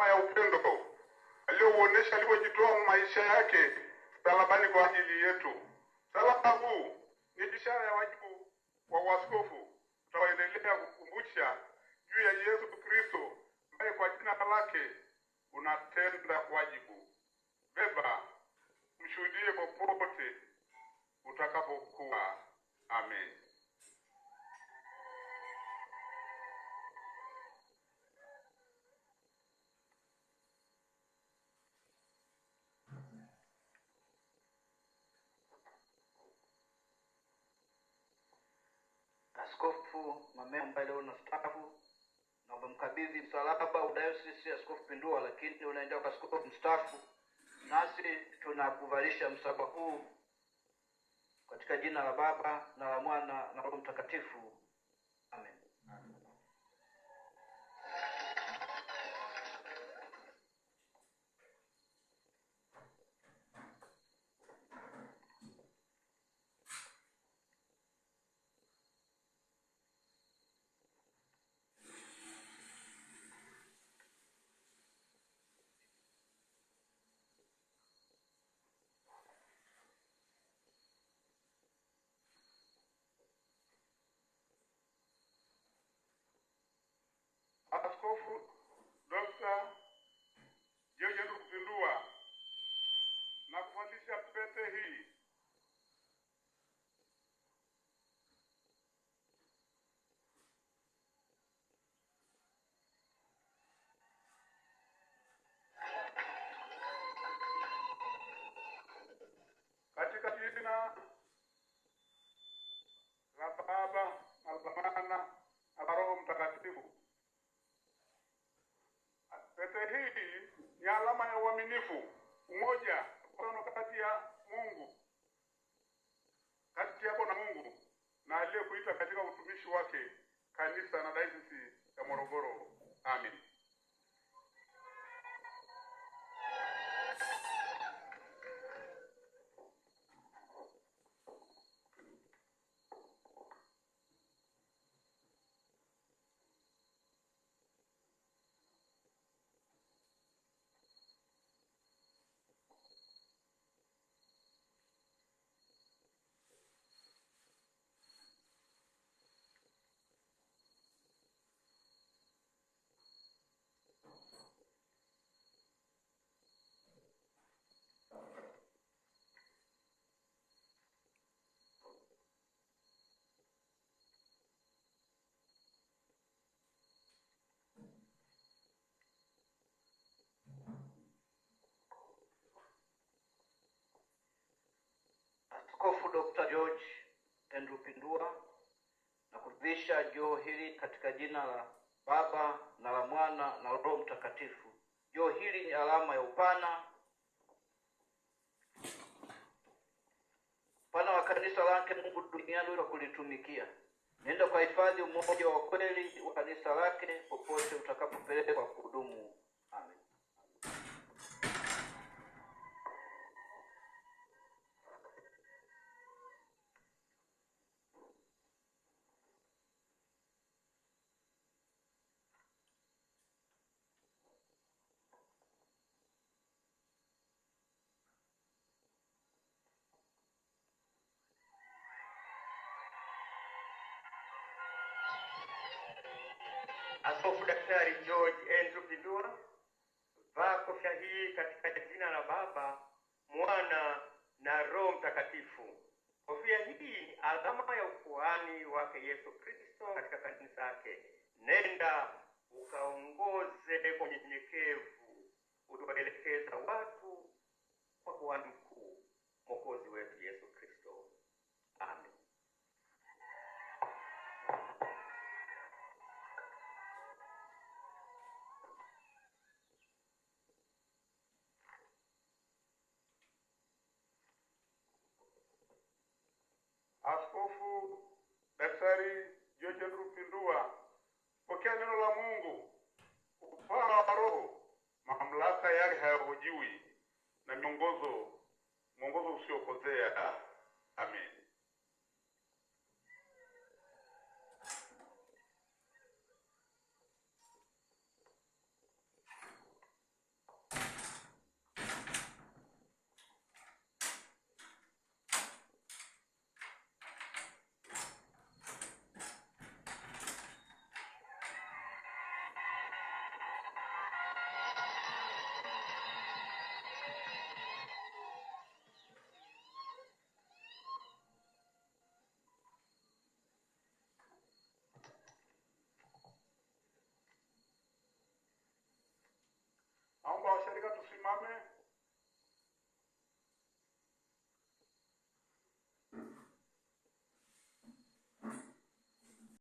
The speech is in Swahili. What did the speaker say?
alama ya upendo aliyouonesha alipojitoa maisha yake msalabani kwa ajili yetu. Msalaba huu ni ishara ya wajibu wa uaskofu utaendelea kukumbusha juu ya Yesu Kristo ambaye kwa jina lake unatenda wajibu. Beba, mshuhudie popote utakapokuwa. Amen. Askofu Mameo ambaye leo unastaafu, na umemkabidhi msalaba udayosisi Askofu Pindua, lakini unaendelea kwa askofu mstaafu. Nasi tunakuvalisha msalaba huu katika jina la Baba na la Mwana na Roho Mtakatifu. Amen. Askofu Dr. George Pindua na kuvalisha pete hii katika jina la Baba na la Mwana na la Roho Mtakatifu. Pete hii ni alama ya uaminifu, umoja, mkono kati yako na Mungu na aliyekuita katika utumishi wake kanisa na dayosisi ya Morogoro. Amen. Askofu Dr. George Andrew Pindua na kuvisha joo hili katika jina la Baba na la Mwana na Roho Mtakatifu. Joo hili ni alama ya upana wa kanisa lake Mungu duniani kwa kulitumikia. Nenda kwa hifadhi umoja wa kweli wa kanisa lake popote utakapopelekwa kuhudumu. Amen. Askofu Daktari George Andrew Pindua, vaa kofia hii katika jina la Baba, Mwana na Roho Mtakatifu. Kofia hii ni alama ya ukuhani wake Yesu Kristo katika kanisa lake. Nenda ukaongoze kwa unyenyekevu, utuwaelekeza watu kwa kuhani mkuu, Mwokozi wetu Yesu Kristo. Amen. Askofu Daktari George Andrew Pindua, pokea neno la Mungu, upana wa Roho, mamlaka yake hayahojiwi na mwongozo usiopozea. Amen.